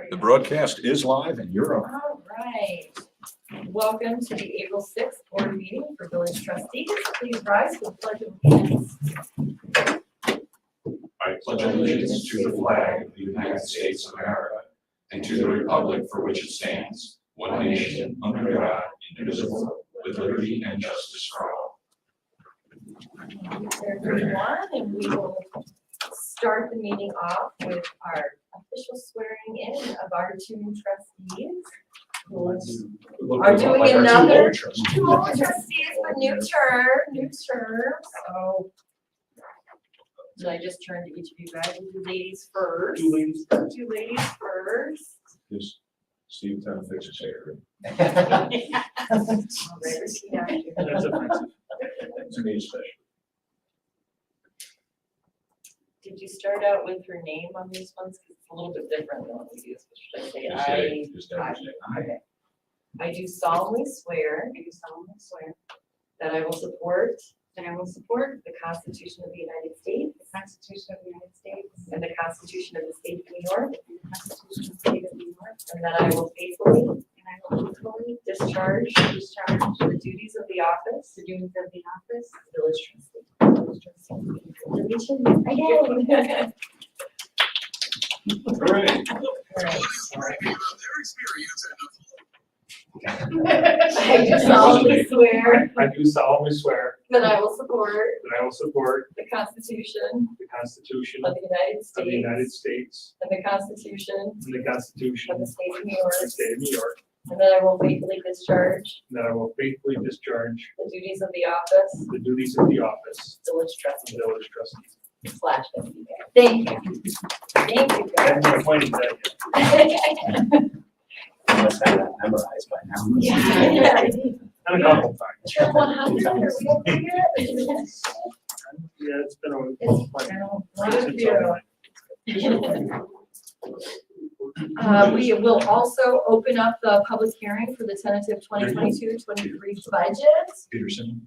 The broadcast is live and you're on. All right. Welcome to the April 6th board meeting for village trustees. Please rise for the pledge of allegiance. I pledge allegiance to the flag of the United States of America and to the republic for which it stands, one nation, under God, indivisible, with liberty and justice for all. Everyone, and we will start the meeting off with our official swearing in of our two trustees. Who are doing another two old trustees for new term. So should I just turn to each of you guys? We'll do ladies first. Two ladies. Two ladies first. Just Steve trying to fix his hair. All right, repeat after me. That's offensive. To me especially. Did you start out with her name on these ones? Because it's a little bit different than what we do. So should I say Just never say. Okay. I do solemnly swear that I will support the Constitution of the United States and the Constitution of the State of New York, and that I will faithfully discharge the duties of the office village trustee. Again. Great. I do solemnly swear I do solemnly swear that I will support that I will support the Constitution the Constitution of the United of the United States States and the Constitution and the Constitution of of the State of New York, the State of New York, and that I will faithfully discharge and that I will faithfully discharge the duties of the office the duties of the office village of trustee village trustee. / trustee. Thank you. Thank you, I haven't guys. been appointed that I must have that memorized by now. Yeah. yet. And a couple times. Trip 100, are we gonna figure it? Yeah, it's been a. It's one of you. We will also open up the public hearing for the tentative 2022-23 budget. Peterson.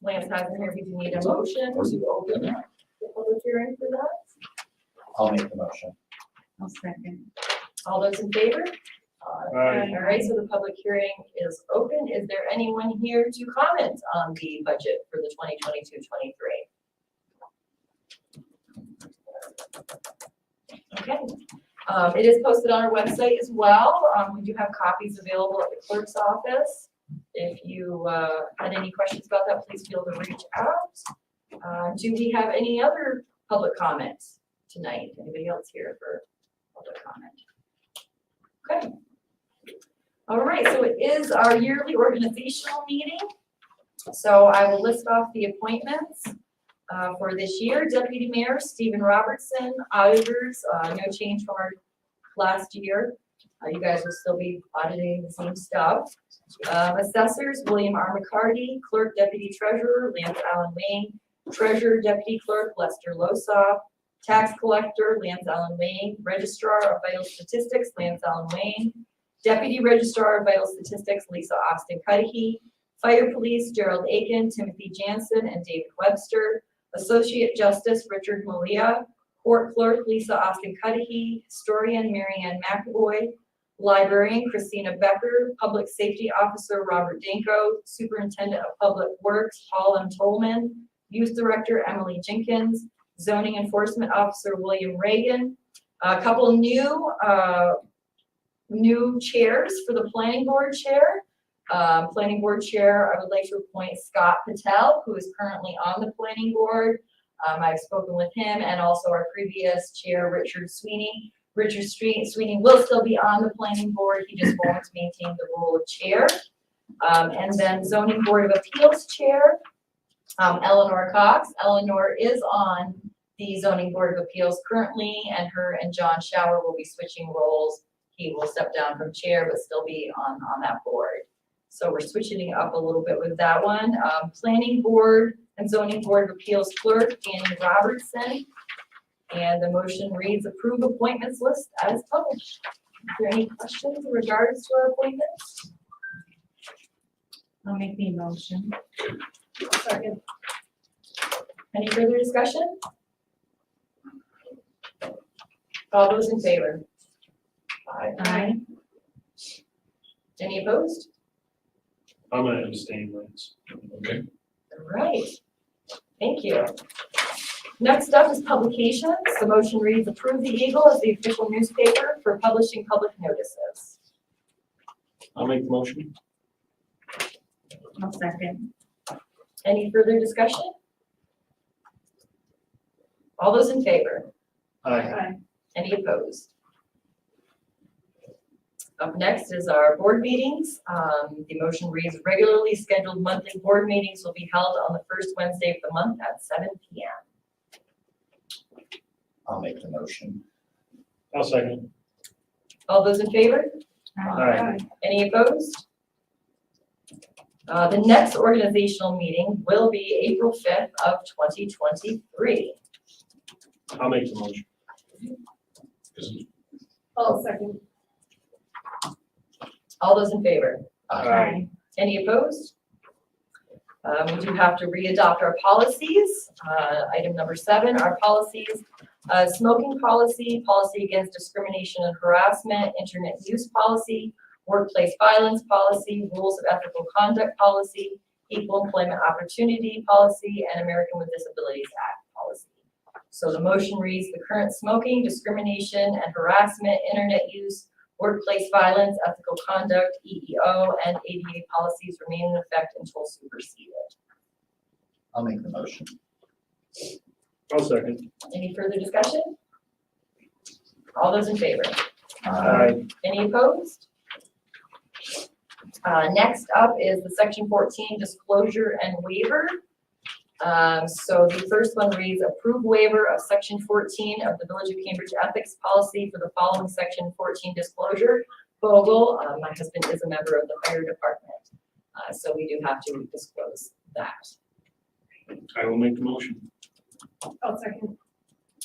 Lance has it here, we do need a motion to open the public hearing for that. I'll make the motion. I'll second. All those in favor? Aye. All right, so the public hearing is open. Is there anyone here to comment on the budget for the 2022-23? Okay, it is posted on our website as well. We do have copies available at the clerk's office. If you had any questions about that, please feel to reach out. Do we have any other public comments tonight? Anybody else here for public comment? Okay. All right, so it is our yearly organizational meeting. So I will list off the appointments for this year. Deputy Mayor Stephen Robertson, auditors, no change from our last year. You guys will still be auditing the same stuff. Assessors, William R. McCarty, Clerk Deputy Treasurer, Lance Allen Wayne, Treasurer Deputy Clerk, Lester Losaw, Tax Collector, Lance Allen Wayne, Registrar of Vital Statistics, Lance Allen Wayne, Deputy Registrar of Vital Statistics, Lisa Austin Cudahy, Fire Police, Gerald Aiken, Timothy Jansen, and David Webster, Associate Justice, Richard Malia, Court Clerk, Lisa Austin Cudahy, Historian, Marianne McAvoy, Librarian, Christina Becker, Public Safety Officer, Robert Danko, Superintendent of Public Works, Paul M. Tolman, Youth Director, Emily Jenkins, Zoning Enforcement Officer, William Reagan. A couple new chairs for the Planning Board Chair. Planning Board Chair, I would like to appoint Scott Patel, who is currently on the Planning Board. I've spoken with him, and also our previous chair, Richard Sweeney. Richard Sweeney will still be on the Planning Board. He just won't maintain the role of chair. And then Zoning Board of Appeals Chair, Eleanor Cox. Eleanor is on the Zoning Board of Appeals currently, and her and John Shower will be switching roles. He will step down from chair, but still be on that board. So we're switching it up a little bit with that one. Planning Board and Zoning Board of Appeals Clerk, Danny Robertson. And the motion reads approve appointments list as published. Is there any questions in regards to our appointments? I'll make the motion. Second. Any further discussion? All those in favor? Aye. Any opposed? I'm gonna abstain, Lance. Okay. All right, thank you. Next up is publications. The motion reads, approve the Eagle as the official newspaper for publishing public notices. I'll make the motion. I'll second. Any further discussion? All those in favor? Aye. Any opposed? Up next is our board meetings. The motion reads, regularly scheduled monthly board meetings will be held on the first Wednesday of the month at 7 p.m. I'll make the motion. I'll second. All those in favor? Aye. Any opposed? The next organizational meeting will be April 5th of 2023. I'll make the motion. I'll second. All those in favor? Aye. Any opposed? We do have to re-adopt our policies. Item number 7, our policies. Smoking policy, policy against discrimination and harassment, internet use policy, workplace violence policy, rules of ethical conduct policy, equal employment opportunity policy, and American with Disabilities Act policy. So the motion reads, the current smoking, discrimination and harassment, internet use, workplace violence, ethical conduct, EEO, and ADA policies remain in effect until superseded. I'll make the motion. I'll second. Any further discussion? All those in favor? Aye. Any opposed? Next up is the section 14 disclosure and waiver. So the first one reads, approve waiver of section 14 of the Village of Cambridge ethics policy for the following section 14 disclosure. Vogel, my husband is a member of the fire department, so we do have to disclose that. I will make the motion. I'll second.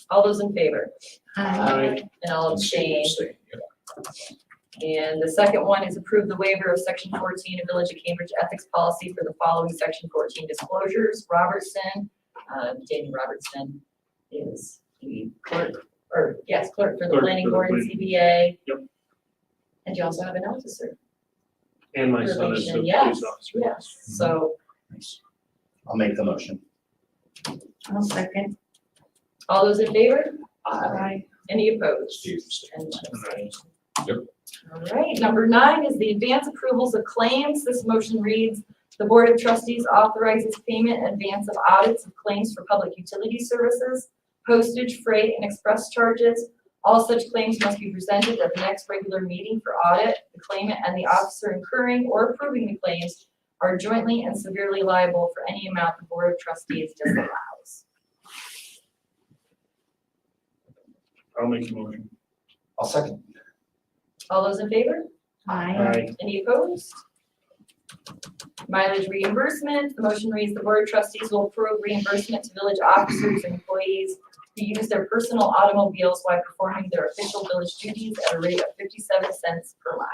All those in favor? Aye. And I'll abstain. Abstain, yeah. And the second one is approve the waiver of section 14 of Village of Cambridge ethics policy for the following section 14 disclosures. Robertson, Daniel Robertson is the clerk, or yes, clerk for the Clerk planning for the board and planning. CBA. Yep. And you also have an officer. And my son is the Relation, yes, police officer. yes. So Nice. I'll make the motion. I'll second. all those in favor? Aye. Any opposed? Steve abstains. And abstain. Yep. All right, number 9 is the advance approvals of claims. This motion reads, the Board of Trustees authorizes payment in advance of audits of claims for public utility services, postage, freight, and express charges. All such claims must be presented at the next regular meeting for audit. The claimant and the officer incurring or approving the claims are jointly and severely liable for any amount the Board of Trustees disallows. I'll make the motion. I'll second. All those in favor? Aye. Any opposed? Mileage reimbursement, the motion reads, the Board of Trustees will approve reimbursement to village officers and employees who use their personal automobiles while performing their official village duties at a rate of 57 cents per mile.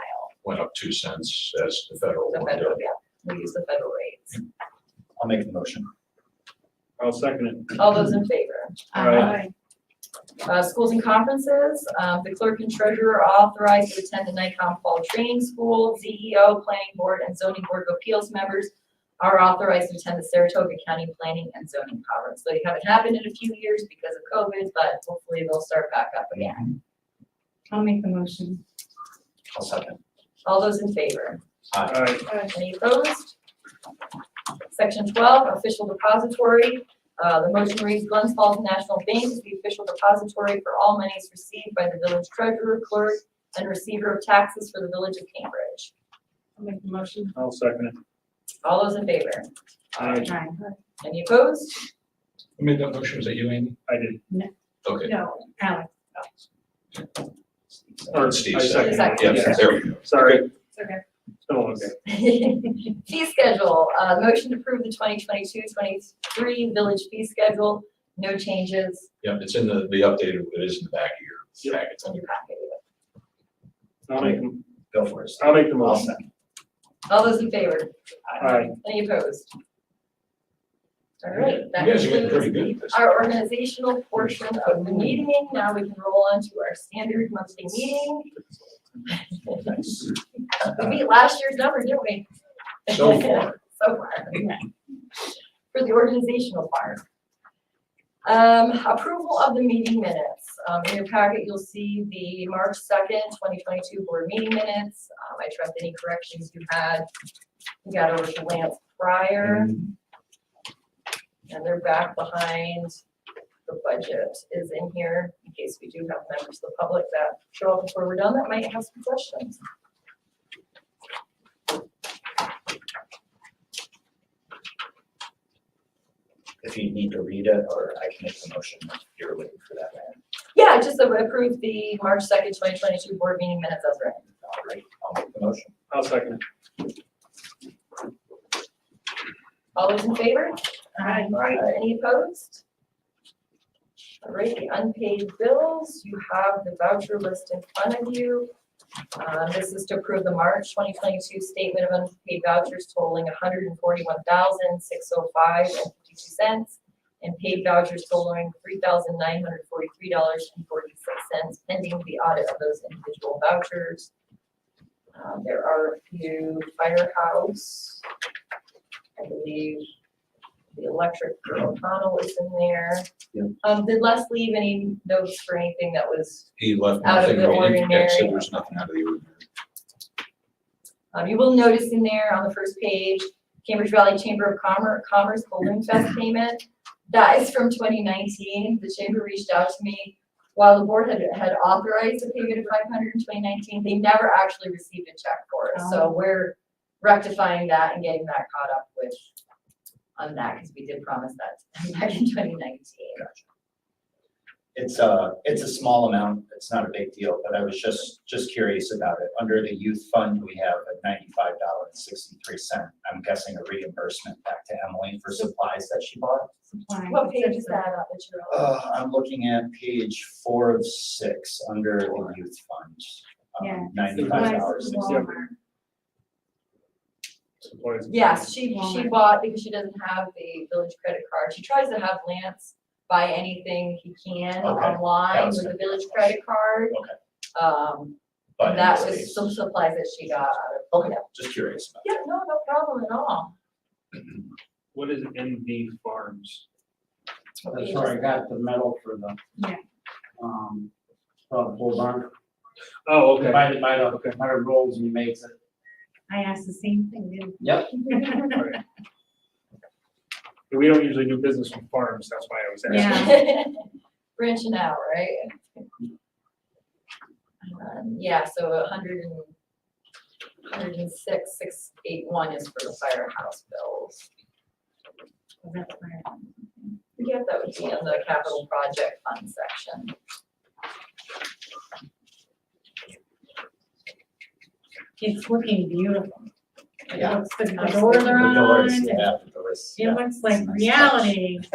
Went up 2 cents as the federal The one federal, did. yeah, we use the federal rates. I'll make the motion. I'll second it. All those in favor? Aye. Schools and conferences, the clerk and treasurer are authorized to attend the NICOM Fall Training School. CEO, Planning Board, and Zoning Board of Appeals members are authorized to attend the Saratoga County Planning and Zoning Conference. They haven't happened in a few years because of COVID, but hopefully they'll start back up again. I'll make the motion. I'll second. All those in favor? Aye. Any opposed? Section 12, official depository. The motion reads, Glens Falls National Bank is the official depository for all monies received by the village treasurer, clerk, and receiver of taxes for the village of Cambridge. I'll make the motion. I'll second it. All those in favor? Aye. Aye. Any opposed? Who made that motion? Was that you, Amy? I did. Okay. No, Alex. Or Steve I seconded. seconded. Yeah, there we go. Sorry. It's okay. It's been a long day. Fee schedule, motion to approve the 2022-23 village fee schedule. No changes. Yeah, it's in the updated, it is in the back of your packet. It's on your packet. I'll make them. Go for it. I'll make the I'll motion. second. All those in favor? Aye. Any opposed? All right, You that guys are getting pretty concludes good at this. our organizational portion of the meeting. Now we can roll on to our standard monthly meeting. Nice. We beat last year's number, didn't we? So far. So far. For the organizational part. Approval of the meeting minutes. In your packet, you'll see the March 2nd, 2022 board meeting minutes. I trust any corrections you had. You got over to Lance prior. And they're back behind. The budget is in here in case we do have members of the public that show up before we're done that might have some questions. If you need to read it, or I can make the motion if you're waiting for that, man. Yeah, just approve the March 2nd, 2022 board meeting minutes as written. All right, I'll make the motion. I'll second. All those in favor? Aye. Any opposed? All right, the unpaid bills, you have the voucher list in front of you. This is to approve the March 2022 statement of unpaid vouchers totaling $141,605.52 and paid vouchers totaling $3,943.46 pending the audit of those individual vouchers. There are a few firehouse, I believe the electric for O'Connell is in there. Yeah. Did Les leave any notes for anything that was, He left Out of nothing, the he said ordinary. there's nothing out of the ordinary. you will notice in there on the first page, Cambridge Valley Chamber of Commerce Balloon Fest payment. That is from 2019. The chamber reached out to me while the board had authorized a payment of $500 in 2019. They never actually received a check for it. So we're rectifying that and getting that caught up with on that because we did promise that back in 2019. It's a small amount, it's not a big deal, but I was just curious about it. Under the youth fund, we have a $95.63. I'm guessing a reimbursement back to Emily for supplies that she bought. Supply. What page is that on that you're on? I'm looking at page 4 of 6 under the youth fund. Yeah. $95.63. Walmart. Supplies. Yes, she Walmart. bought because she doesn't have the village credit card. She tries to have Lance buy anything he can Okay. online That was with the good. village credit card. Okay. But in that this was case- some supplies that she got out of. Okay, just curious about Yeah, no problem at all. What is MV Farms? That's where I got the medal for the, Yeah. bull barn. Oh, okay. Might have rolls and he makes it. I asked the same thing, didn't Yep. Alright. We don't usually do business with farms, that's why I was asking. Yeah. Branching out, right? Yeah, so 106,681 is for the firehouse bills. That's where- Yeah, that would be in the capital project fund section. It's looking beautiful. It Yeah. looks, the it. doors are on. The doors, and yeah, the doors. It yeah. looks like It's a nice reality. touch.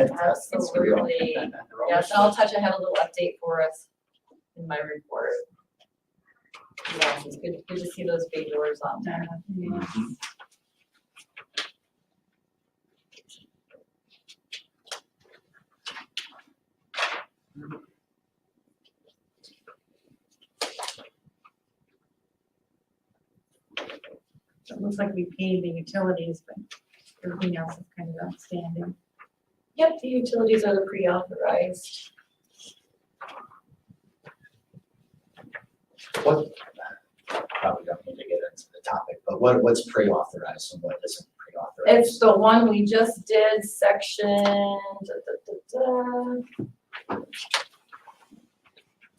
It's real. Absolutely. Yes, and I'll touch, I have a little update for us in my report. Yes, it's good to see those big doors on there. Yeah. Mhm. It looks like we paid the utilities, but everything else is kind of outstanding. Yep, the utilities are the pre-authorized. What, probably don't need to get into the topic, but what's pre-authorized and what isn't pre-authorized? It's the one we just did, section,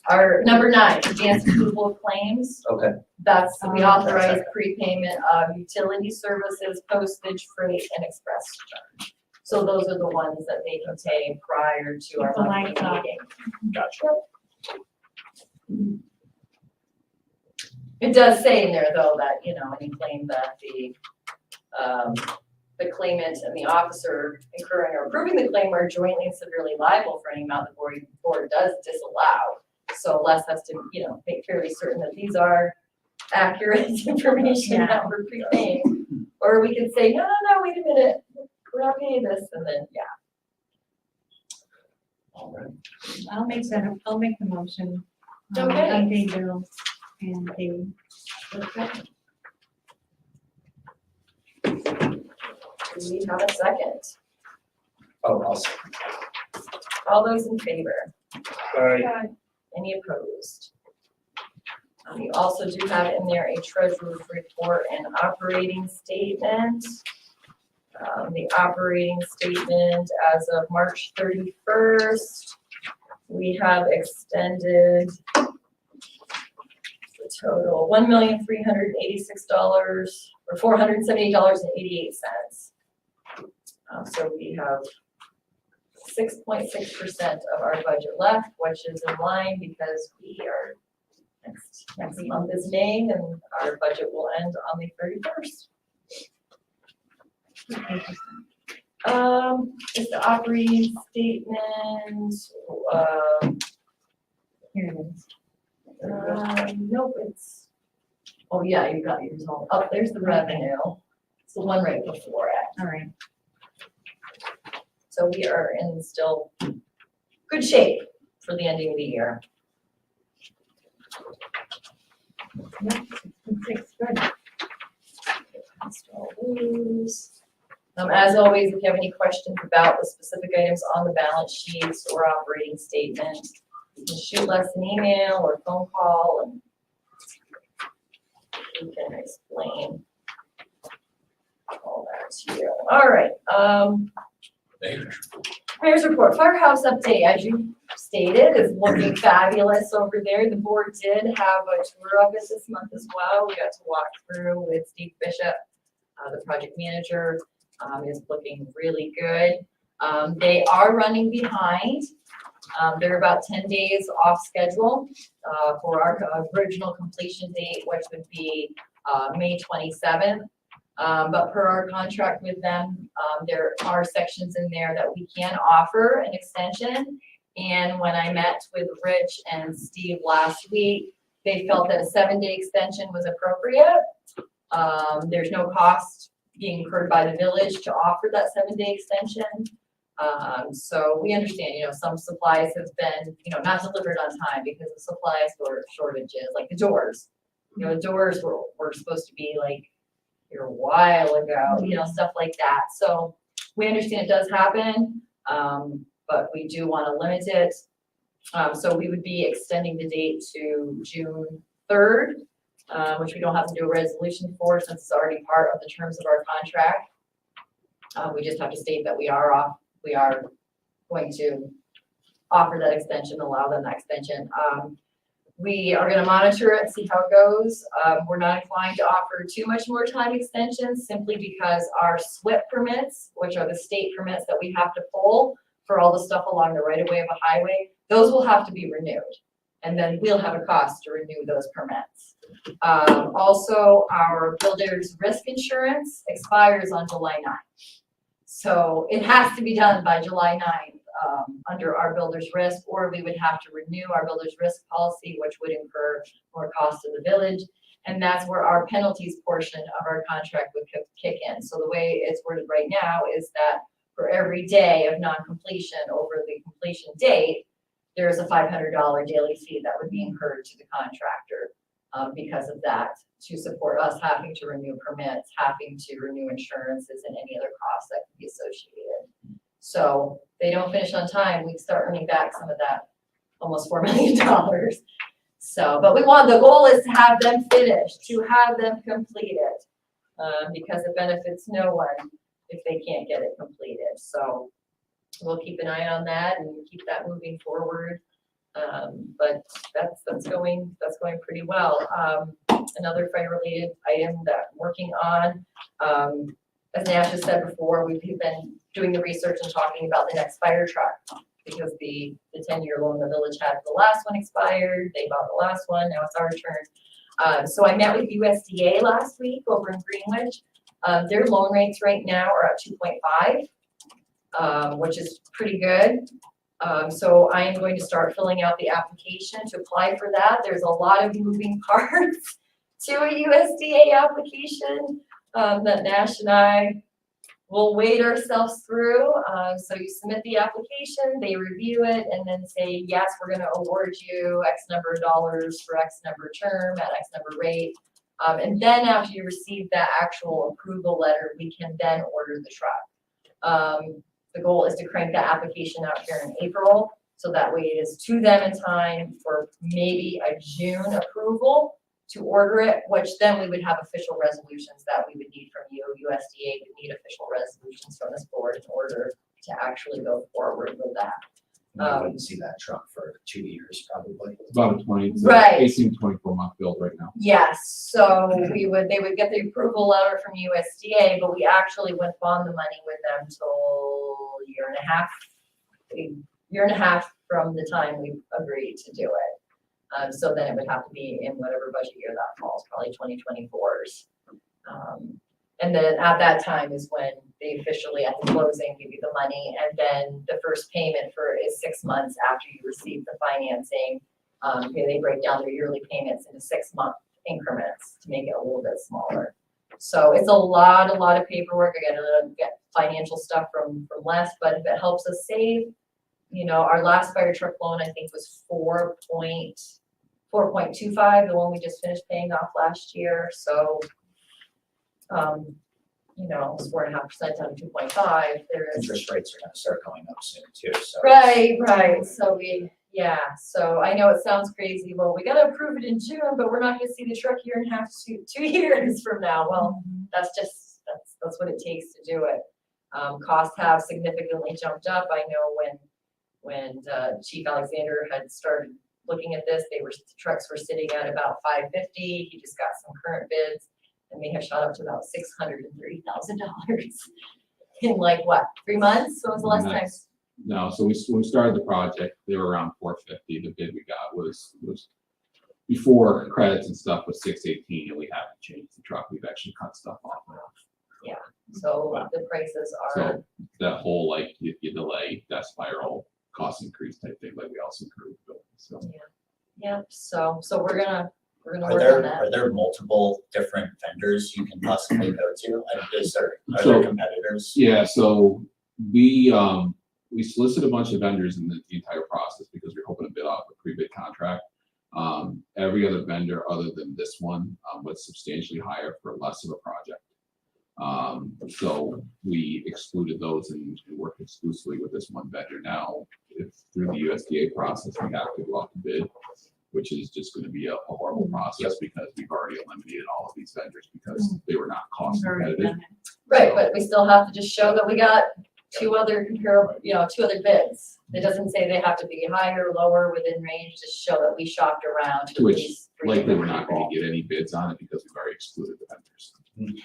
Our number 9, advanced approval of claims. Okay, That's, we Oh, authorize okay. prepayment of utility services, postage, freight, and express charge. So those are the ones that they can pay prior to our It's a light monthly touch. meeting. gotcha. It does say in there, though, that, any claim that the claimant and the officer incurring or approving the claim are jointly and severely liable for any amount the board does disallow. So Les has to, make fairly certain that these are accurate information Yeah. that we're prepaying. Or we could say, no, wait a minute, crappy, this, and then, yeah. All right. I'll make the motion. Okay. Unpaid bills and pay. Do we have a second? Oh, also, All those in favor? Any opposed? You also do have in there a treasurer's report and operating statement. The operating statement as of March 31st, we have extended the total $1,386,000 or $478.88. So we have 6.6% of our budget left, which is in line because we are next month is May and our budget will end on the 31st. It's the operating statement, Here it is. nope, it's, oh yeah, you got yours all, oh, there's the revenue. It's the one right before it. All right. So we are in still good shape for the ending of the year. Yep, 6, good. Install those. As always, if you have any questions about the specific items on the balance sheets or operating statement, you can shoot us an email or phone call and we can explain all that to you. All right, mayor's report, firehouse update, as you stated, is looking fabulous over there. The board did have a tour of it this month as well. We got to walk through with Steve Bishop, the project manager. Is looking really good. They are running behind. They're about 10 days off schedule for our original completion date, which would be May 27th. But per our contract with them, there are sections in there that we can offer an extension. And when I met with Rich and Steve last week, they felt that a 7-day extension was appropriate. There's no cost being incurred by the village to offer that 7-day extension. So we understand, some supplies have been, not delivered on time because of supply shortages, like the doors. Doors were supposed to be like here a while ago, stuff like that. So we understand it does happen, but we do want to limit it. So we would be extending the date to June 3rd. Which we don't have to do a resolution for since it's already part of the terms of our contract. We just have to state that we are going to offer that extension, allow them that extension. We are gonna monitor it, see how it goes. We're not inclined to offer too much more time extensions simply because our SWIP permits, which are the state permits that we have to pull for all the stuff along the right of way of a highway, those will have to be renewed. And then we'll have a cost to renew those permits. Also, our builder's risk insurance expires on July 9th. So it has to be done by July 9th under our builder's risk, or we would have to renew our builder's risk policy, which would incur more cost to the village. And that's where our penalties portion of our contract would kick in. So the way it's worded right now is that for every day of non-completion over the completion date, there is a $500 daily fee that would be incurred to the contractor because of that, to support us having to renew permits, having to renew insurances, and any other costs that could be associated. So if they don't finish on time, we start earning back some of that, almost $4 million. So, but the goal is to have them finished, to have them completed, because it benefits no one if they can't get it completed. So we'll keep an eye on that and keep that moving forward. But that's going pretty well. Another fire-related item that I'm working on, as Nash has said before, we've been doing the research and talking about the next fire truck because the 10-year loan the village had, the last one expired. They bought the last one. Now it's our turn. So I met with USDA last week over in Greenwich. Their loan rates right now are at 2.5. Which is pretty good. So I am going to start filling out the application to apply for that. There's a lot of moving parts to a USDA application that Nash and I we'll wade ourselves through. So you submit the application, they review it, and then say, yes, we're gonna award you X number of dollars for X number of term at X number rate. And then after you receive that actual approval letter, we can then order the truck. The goal is to crank that application out here in April, so that way it is to them in time for maybe a June approval to order it, which then we would have official resolutions that we would need from you. USDA would need official resolutions from this board in order to actually go forward with that. I wouldn't see that truck for 2 years probably. It's about a 20, it's Right. 18 to 24 month build right now. Yes, so they would get the approval letter from USDA, but we actually wouldn't bond the money with them till a year and a half from the time we agreed to do it. So then it would have to be in whatever budget year that falls, probably 2024's. And then at that time is when they officially, at the closing, give you the money, and then the first payment is 6 months after you receive the financing. They break down their yearly payments into 6-month increments to make it a little bit smaller. So it's a lot of paperwork. I gotta get financial stuff from Les, but if it helps us save, our last fire truck loan, I think, was 4.25, the one we just finished paying off last year. So, it's 4.5% down to 2.5. There is Interest rates are gonna start going up soon too, so. right. So so I know it sounds crazy. Well, we gotta approve it in June, but we're not gonna see the truck year and a half to 2 years from now. Well, that's what it takes to do it. Costs have significantly jumped up. I know when Chief Alexander had started looking at this, the trucks were sitting at about $550. He just got some current bids, and they have shot up to about $630,000 in 3 months? When was the last time? No, so when we started the project, they were around 450. The bid we got was before credits and stuff was 618, and we haven't changed the truck. We've actually cut stuff off now. So the prices are, So that whole you delay, that spiral cost increase type thing, we also improved. So so we're gonna Are work on there, that. are there multiple different vendors you can possibly go to? Are So- there competitors? yeah, so we solicit a bunch of vendors in the entire process because we're hoping to bid off a pre-bid contract. Every other vendor other than this one was substantially higher for less of a project. So we excluded those and worked exclusively with this one vendor. Now, if through the USDA process, we have to go out to bid, which is just going to be a horrible process because we've already eliminated all of these vendors because they were not cost competitive. Right, but we still have to just show that we got two other comparable, 2 other bids. It doesn't say they have to be higher, lower, within range, just show that we shopped around to Which, these 3 likely we're different not going people. to get any bids on it because we've already excluded the vendors in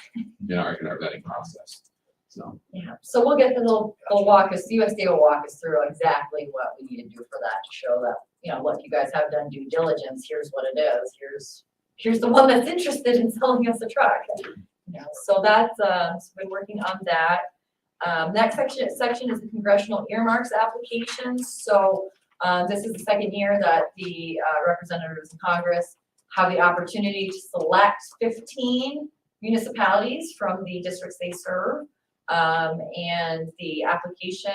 our vetting process. So, Yeah, so we'll get they'll walk us, USDA will walk us through exactly what we need to do for that to show that, look, you guys have done due diligence, here's what it is, here's the one that's interested in selling us a truck. So that's, so we're working on that. Next section is the congressional earmarks applications. So this is the second year that the representatives in Congress have the opportunity to select 15 municipalities from the districts they serve. And the application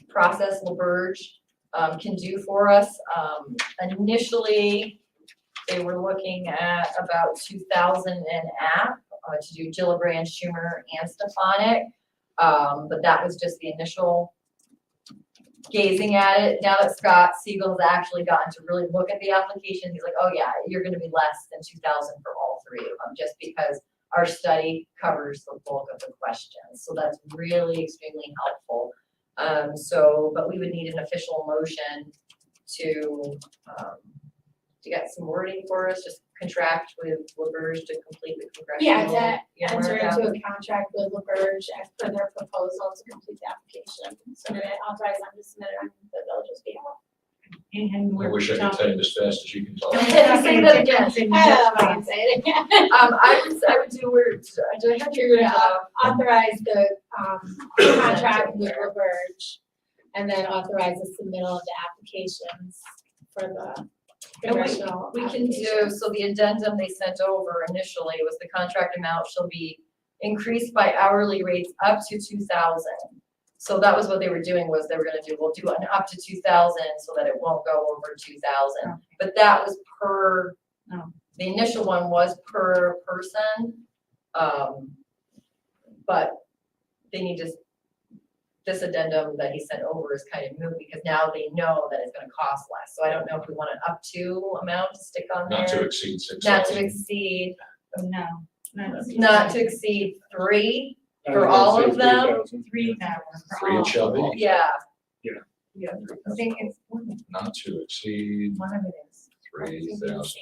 process LaBerge can do for us. Initially, they were looking at about 2,000 an app to do Gillibrand, Schumer, and Stefanik. But that was just the initial gazing at it. Now that Scott Siegel's actually gotten to really look at the application, he's like, oh yeah, you're gonna be less than 2,000 for all 3 of them, just because our study covers the bulk of the questions. So that's really extremely helpful. But we would need an official motion to get some wording for us, just contract with LaBerge to complete the congressional. Enter into a contract with LaBerge as per their proposal to complete the application. So that it authorizes them to submit it on the village's behalf. And I we're wish I could talking- say it as fast as you can talk. Say that again. I don't know if I can say it again. I would do words, do I have to To authorize the contract with LaBerge and then authorize the submittal of the applications for the congressional. We can do, so the addendum they sent over initially was the contract amount shall be increased by hourly rates up to 2,000. So that was what they were doing, was they were gonna do, we'll do an up to 2,000 so that it won't go over 2,000. Okay. But that was per, Oh. the initial one was per person. But they need to, this addendum that he sent over is kind of new because now they know that it's gonna cost less. So I don't know if we want an up to amount to stick on there. Not to exceed Not to 6,000. exceed, No. not to exceed 3, I For was gonna all say of them? 3,000. 3,000 for 3 all. it shall be, yeah. I think it's not to exceed one of it is. $3,000.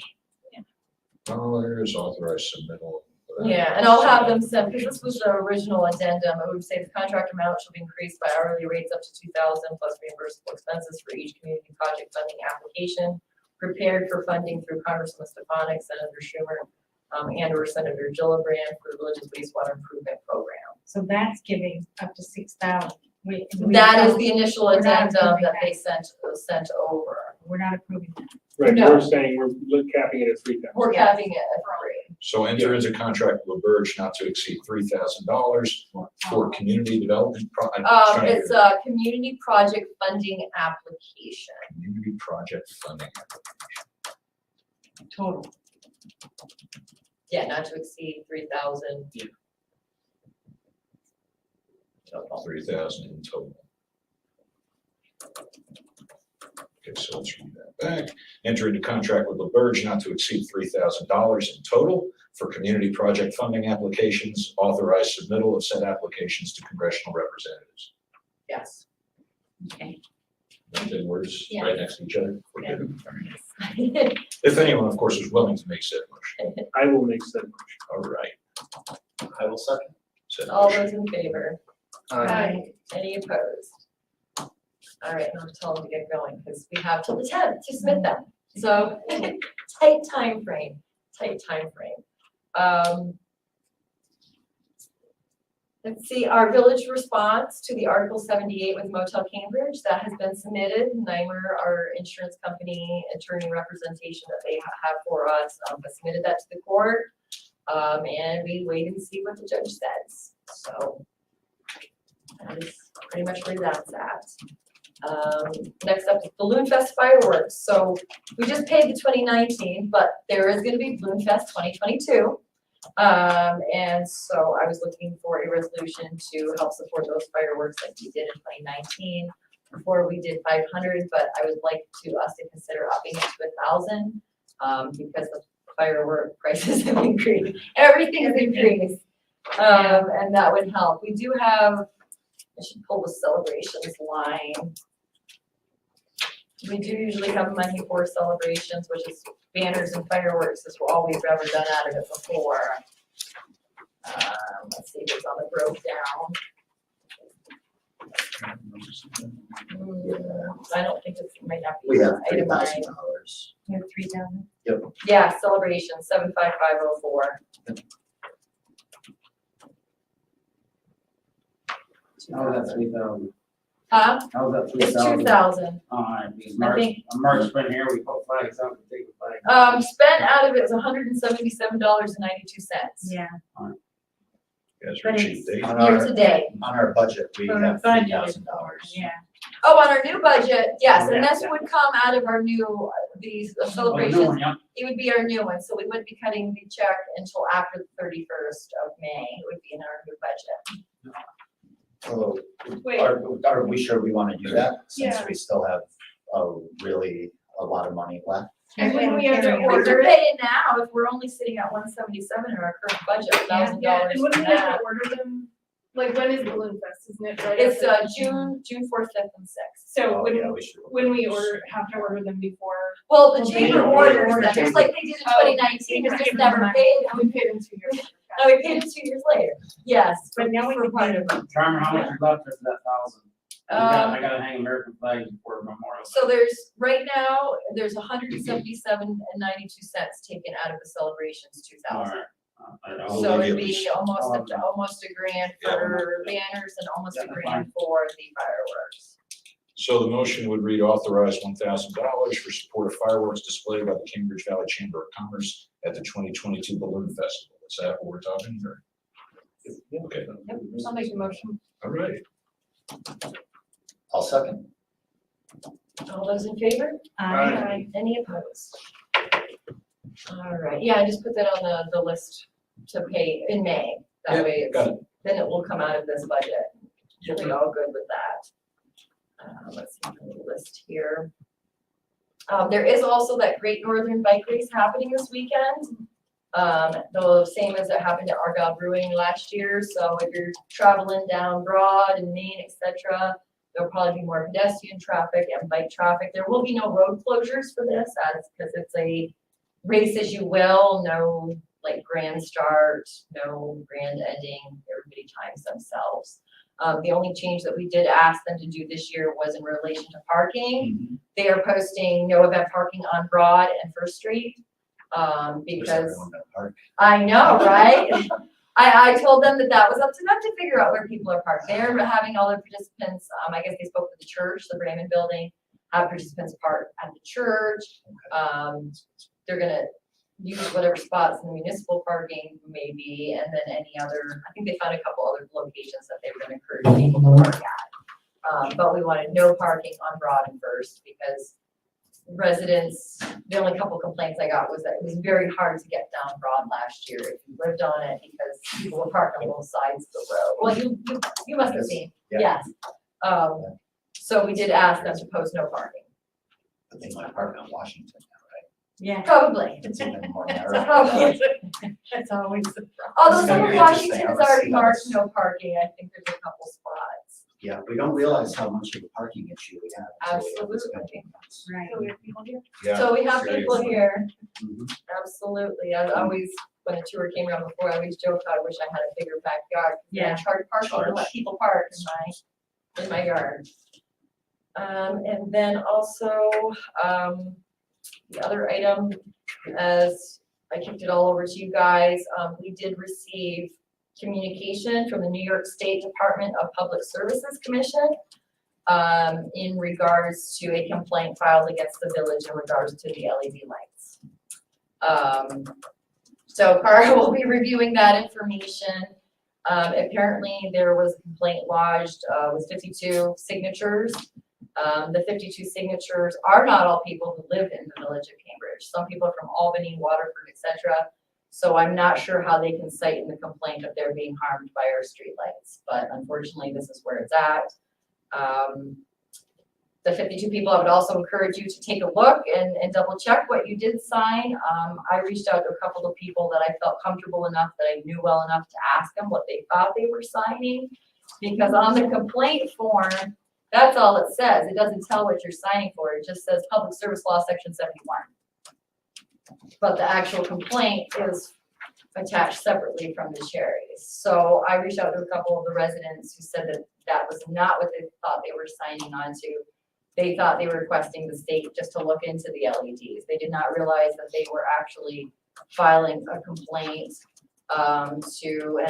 Authorized submittal. Yeah, and I'll have them send, because this was the original addendum, it would say the contract amount shall be increased by hourly rates up to 2,000 plus reimbursable expenses for each community project funding application prepared for funding through Congressman Stefanik, Senator Schumer, and or Senator Gillibrand for the village's wastewater improvement program. So that's giving up to 6,000. That is the initial We're not addendum approving that they that. sent over. We're not approving that. Right, No. we're saying we're capping it at 3,000. We're capping it at 3. So enter into contract with LaBerge not to exceed $3,000 for community development. It's a community project funding application. Community project funding. Total. Yeah, not to exceed 3,000. Yeah. 3,000 in total. Okay, so let's read that back. Enter into contract with LaBerge not to exceed $3,000 in total for community project funding applications. Authorized submittal of said applications to congressional representatives. Yes. Okay. Nothing words Yeah. right next to each other. We're good. If anyone, of course, is willing to make said motion. I will make said motion. All right. I will second. Said All motion. those in favor? Any opposed? All right, I'll tell them to get going because we have till the 10th to submit them. So tight time frame. Let's see, our village response to the Article 78 with Motel Cambridge, that has been submitted. NYMER, our insurance company attorney representation that they have for us, has submitted that to the court. And we wait and see what the judge says. So that is pretty much where that's at. Next up is Balloon Fest fireworks. So we just paid the 2019, but there is gonna be Balloon Fest 2022. And so I was looking for a resolution to help support those fireworks that we did in 2019. Before we did 500, but I would like us to consider upping it to 1,000, because the firework prices have increased. Everything has increased. And that would help. We do have, I should pull the celebrations line. We do usually have money for celebrations, which is banners and fireworks is all we've ever done out of it before. Let's see if it's on the breakdown. I don't think it might not be We have itemized. $3,000. You have 3,000? Yeah, celebration, 75504. How's that 3,000? Huh? How's that It's 3,000? 2,000. Alright, because I think- Mark's been here, we put flags out, we take the flag. Spent out of it is $177.92. Yeah. You guys are But cheap. it's- On Year our, to date. on our budget, we For have budget, $3,000. Yeah. Oh, on our new budget, yes, and Yeah. this would come out of our new, these Oh, no, celebrations. yeah. It would be our new one, so we wouldn't be cutting the check until after the 31st of May. It would be in our new budget. So, Wait. are we sure we want to do that, since Yeah. we still have really a lot of money left? And when we have to Carry on. We order could it, pay it now if we're only sitting at 177 in our current budget, $1,000. yeah, and when for we have that. to order them, like when is Balloon Fest, isn't it? Right It's after- June 4th, 5th, and 6th. So Oh, yeah, when, we should. when we order, have to order them before, Well, the Well, chamber they orders order them, just like they did in Oh, 2019, they we just just give them never money. paid. we paid them 2 years. No, we paid it 2 years later. Yes. But now we for can part pay of it. Charmer, how much is left of that 1,000? I gotta hang American flags before Memorial. So there's, right now, there's $177.92 taken out of the celebrations 2,000. Alright. So it'd leave be it. almost a grand for banners and almost a Yeah, grand for the fireworks. So the motion would read authorize $1,000 for support of fireworks displayed by the Cambridge Valley Chamber of Commerce at the 2022 Balloon Festival. Is that what we're talking, or? Okay. Yep, I'll make a motion. All right. I'll second. All those in favor? Aye. Any opposed? All right, yeah, I just put that on the list to pay in May. Yeah, That way got it's, then it will come out of this budget. You'll be all good with that. Let's see the list here. There is also that Great Northern Bike Race happening this weekend. The same as that happened at Argyle Brewing last year. So if you're traveling down Broad and Main, etc., there'll probably be more pedestrian traffic and bike traffic. There will be no road closures for this, as because it's a race as you will, no like grand start, no grand ending. Everybody times themselves. The only change that we did ask them to do this year was in relation to parking. They are posting no event parking on Broad and First Street. Because I know, right? I told them that was up to them to figure out where people are parked. They're having all their participants, I guess they spoke with the church, the Brandon building, have participants park at the church. They're gonna use whatever spots in the municipal parking maybe, and then any other, I think they found a couple other locations that they were gonna encourage people to park at. But we wanted no parking on Broad and First because residents, the only couple complaints I got was that it was very hard to get down Broad last year if you lived on it because people were parked on both sides of the road. Well, you must have seen, Yeah. yes. So we did ask them to post no parking. But they might park on Washington now, right? Yeah. Probably. It's even more narrow. Probably. That's always the Although It's some gonna of be Washington interesting. has I'll already see how marked this- no parking. I think there's a couple spots. Yeah, we don't realize how much of a parking issue we have. until we have this kind of events. right. So we have people here. Yeah. So we have people seriously. here. Mhm. Absolutely. I always, when a tour came around before, I always joked, I wish I had a bigger backyard. Yeah. I charge parking to let Charge. people park in my yard. And then also, the other item, as I kicked it all over to you guys, we did receive communication from the New York State Department of Public Services Commission in regards to a complaint filed against the village in regards to the LED lights. So Cara will be reviewing that information. Apparently there was a complaint lodged with 52 signatures. The 52 signatures are not all people who live in the village of Cambridge. Some people are from Albany, Waterford, etc. So I'm not sure how they can cite in the complaint that they're being harmed by our streetlights, but unfortunately this is where it's at. The 52 people, I would also encourage you to take a look and double check what you did sign. I reached out to a couple of people that I felt comfortable enough, that I knew well enough to ask them what they thought they were signing. Because on the complaint form, that's all it says. It doesn't tell what you're signing for. It just says Public Service Law, Section 71. But the actual complaint is attached separately from the charities. So I reached out to a couple of the residents who said that that was not what they thought they were signing on to. They thought they were requesting the state just to look into the LEDs. They did not realize that they were actually filing a complaint and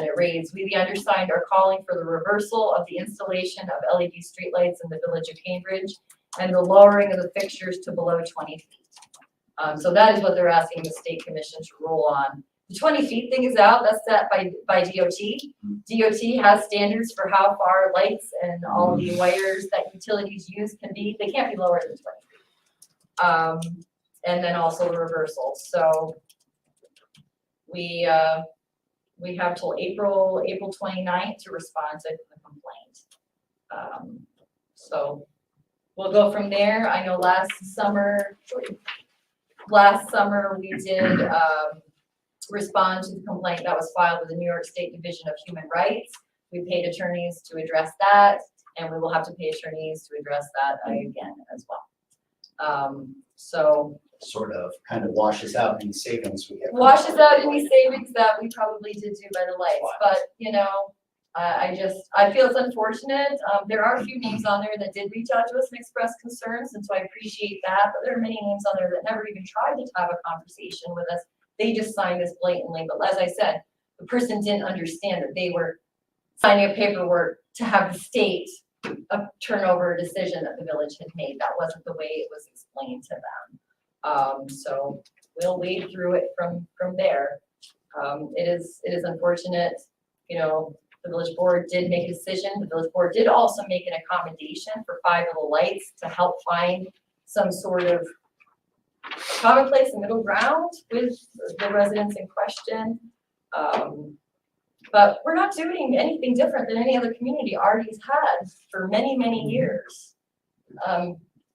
it reads, we the undersigned are calling for the reversal of the installation of LED streetlights in the village of Cambridge and the lowering of the fixtures to below 20 feet. So that is what they're asking the state commission to rule on. The 20 feet thing is out, that's set by DOT. DOT has standards for how far lights and all the wires that utilities use can be. They can't be lower than 20 feet. And then also the reversal. So we have till April 29th to respond to the complaint. So we'll go from there. I know last summer we did respond to the complaint that was filed with the New York State Division of Human Rights. We paid attorneys to address that, and we will have to pay attorneys to address that again as well. So Sort of, kind of washes out any savings we get. from washes the out any light. savings that we probably did do by the lights, but you know, I feel it's unfortunate. There are a few names on there that did reach out to us and express concerns, and so I appreciate that, but there are many names on there that never even tried to have a conversation with us. They just signed this blatantly, but as I said, the person didn't understand that they were signing a paperwork to have the state turn over a decision that the village had made. That wasn't the way it was explained to them. So we'll wade through it from there. It is unfortunate. you know, the village board did make a decision. The village board did also make an accommodation for 5 of the lights to help find some sort of common place and middle ground with the residents in question. But we're not doing anything different than any other community already has had for many, many years.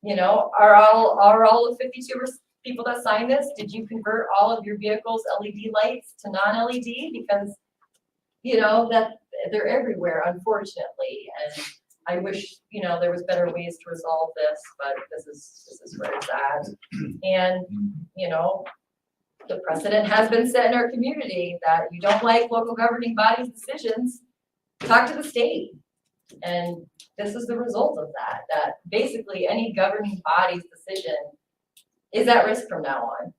You know, are all of 52 people that signed this, did you convert all of your vehicles' LED lights to non-LED? Because, you know, that they're everywhere, unfortunately. And I wish, you know, there was better ways to resolve this, but this is where it's at. And, you know, the precedent has been set in our community that you don't like local governing bodies' decisions, talk to the state. And this is the result of that basically any governing body's decision is at risk from now on.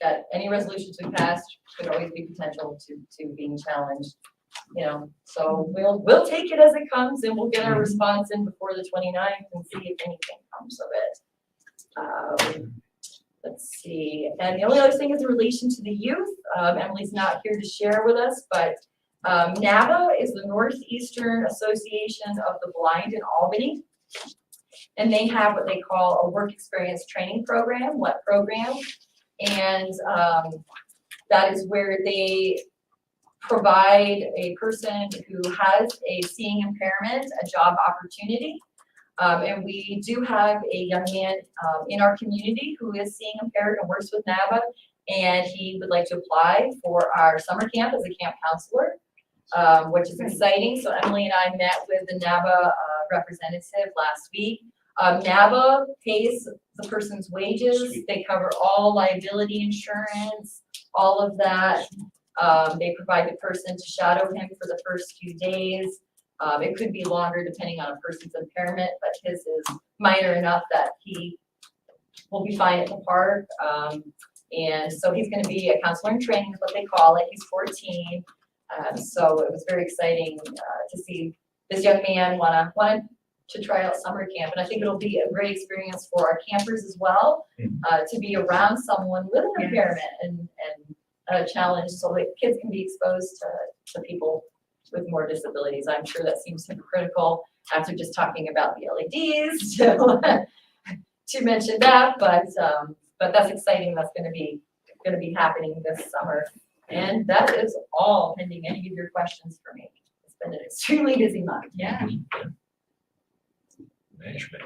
That any resolutions we pass could always be potential to being challenged, you know. So we'll take it as it comes and we'll get our response in before the 29th and see if anything comes of it. Let's see, and the only other thing is in relation to the youth. Emily's not here to share with us, but NABA is the Northeastern Association of the Blind in Albany. And they have what they call a work experience training program, WET program. And that is where they provide a person who has a seeing impairment a job opportunity. And we do have a young man in our community who is seeing impaired and works with NABA. And he would like to apply for our summer camp as a camp counselor, which is exciting. So Emily and I met with the NABA representative last week. NABA pays the person's wages. They cover all liability insurance, all of that. They provide the person to shadow him for the first few days. It could be longer depending on a person's impairment, but his is minor enough that he will be fine at the park. And so he's going to be a counselor in training is what they call it. He's 14. So it was very exciting to see this young man wanted to try out summer camp. And I think it'll be a great experience for our campers as well, to be around someone with an impairment and a challenge so that kids can be exposed to people with more disabilities. I'm sure that seems hypocritical after just talking about the LEDs to mention that, but that's exciting. That's going to be happening this summer. And that is all pending any of your questions for me. It's been an extremely busy month. Yeah. Management.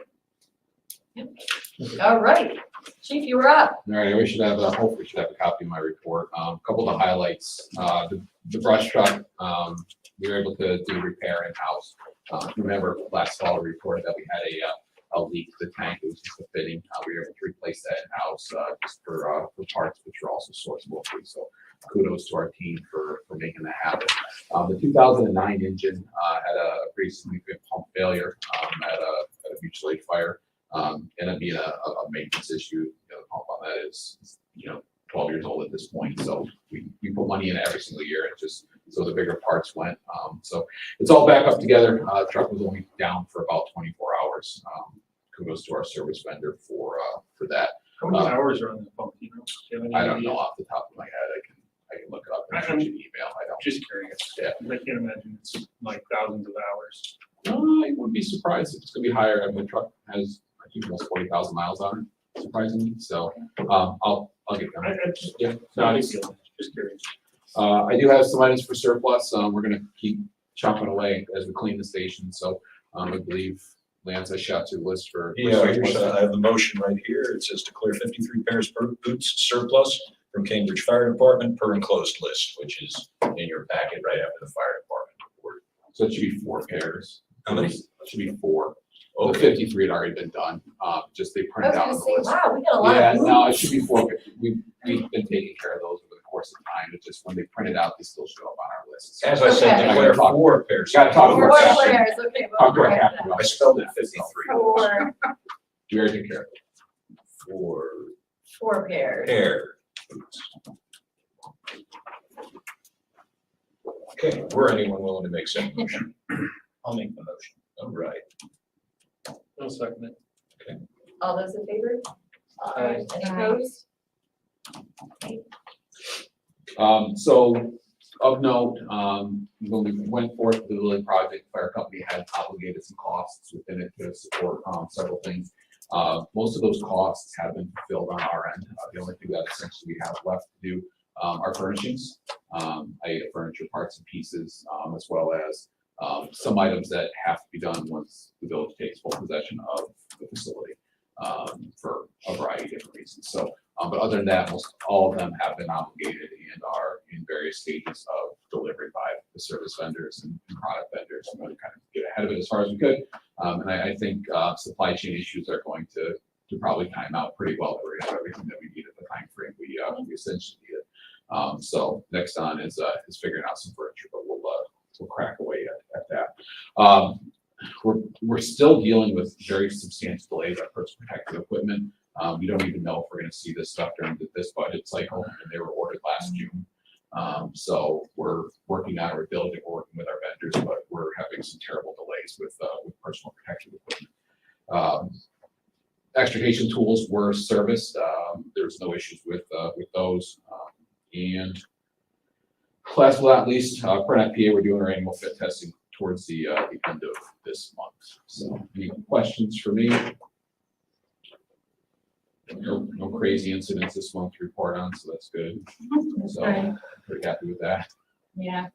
All right, Chief, you were up. All right, hopefully we should have a copy of my report. A couple of the highlights, the brush truck, we were able to do repair in-house. Remember last fall we reported that we had a leak to the tank. It was just a fitting. We were able to replace that in-house just for parts which are also sourced locally. So kudos to our team for making that happen. The 2009 engine had a pretty significant pump failure at a mutual aid fire. Ended up being a maintenance issue. You know, the pump on that is 12 years old at this point. So we put money in every single year. It just so the bigger parts went. So it's all back up together. The truck was only down for about 24 hours. Kudos to our service vendor for that. How many hours are on the pump? Do you have any I don't idea? know off the top of my head. I can look it up and I shoot you mean, an email. I don't. Just curious. Yeah. I can't imagine it's like thousands of hours. I wouldn't be surprised if it's gonna be higher. I mean, the truck has, I think, almost 40,000 miles on it, surprisingly. So, I'll get them. I just, Yeah, not a nice. big deal. Just curious. I do have some items for surplus. We're gonna keep chopping away as we clean the station. So, I believe Lance, I shot you the list for. Yeah, surplus. I have the motion right here. It says declare 53 pairs of boots surplus from Cambridge Fire Department per enclosed list, which is in your packet right after the fire department report. So it should be 4 pairs. How many? It should be 4. The Okay. 53 had already been done. Just they I printed was out gonna on the say, list. wow, we got a lot Yeah, of no, it moves. should be 4. We've been taking care of those over the course of time. It's just when they print it out, they still show up on our list. As I said, Okay. declare 4 pairs. Gotta talk Four about that. players, okay, well, Talk to our correct captain that. about I it. spelled it 53. Four We already took care of it. 4 pairs. pair boots. Okay, were anyone willing to make said motion? I'll make the motion. All right. No second it. All those in favor? Aye. Any Aye. opposed? So Of note, when we went forth with the building project, fire company had obligated some costs within it to support, several things. Most of those costs have been fulfilled on our end. The only thing that essentially we have left to do, are furnishings, furniture parts and pieces, as well as, some items that have to be done once the village takes full possession of the facility, for a variety of different reasons. So, but other than that, most all of them have been obligated and are in various stages of delivery by the service vendors and product vendors. We want to kind of get ahead of it as far as we could. And I think supply chain issues are going to probably time out pretty well. We're gonna have everything that we need at the time frame we essentially needed. So next on is figuring out some furniture, but we'll crack away at that. We're still dealing with very substantial delays on personal protective equipment. We don't even know if we're gonna see this stuff during this budget cycle, and they were ordered last June. So we're working on our building, we're working with our vendors, but we're having some terrible delays with personal protective equipment. Extrication tools were serviced. There's no issues with those. And last but not least, for an FPA, we're doing our annual fit testing towards the end of this month. So any questions for me? No crazy incidents this month to report on, so that's good. So I'm pretty happy with that. Yeah.